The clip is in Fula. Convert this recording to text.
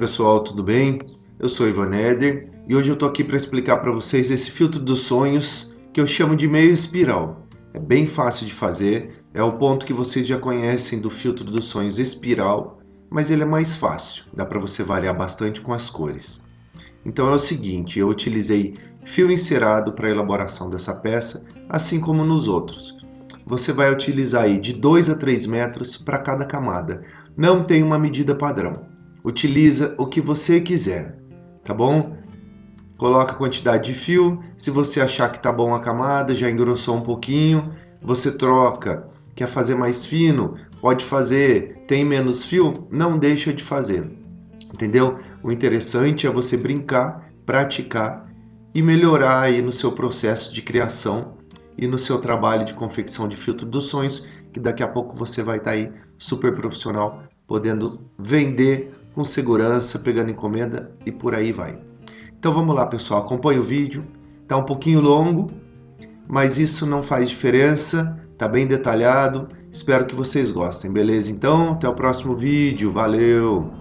pessoal, tudo bem? Eu sou Ivan Eder e hoje eu tô aqui para explicar para vocês esse filtro dos sonhos que eu chamo de meio espiral. É bem fácil de fazer, é o ponto que vocês já conhecem do filtro dos sonhos espiral, mas ele é mais fácil, dá para você variar bastante com as cores. Então é o seguinte, eu utilizei fio encerado para a elaboração dessa peça, assim como nos outros. Você vai utilizar aí de 2 a 3 metros para cada camada, não tem uma medida padrão. Utiliza o que você quiser, tá bom? Coloca a quantidade de fio, se você achar que tá bom a camada, já engrossou um pouquinho, você troca. Quer fazer mais fino? Pode fazer. Tem menos fio? Não deixa de fazer. Entendeu? O interessante é você brincar, praticar e melhorar aí no seu processo de criação e no seu trabalho de confecção de filtro dos sonhos, que daqui a pouco você vai estar aí super profissional, podendo vender com segurança, pegando encomenda e por aí vai. Então vamos lá, pessoal, acompanhe o vídeo. Tá um pouquinho longo, mas isso não faz diferença, tá bem detalhado. Espero que vocês gostem, beleza? Então, até o próximo vídeo. Valeu!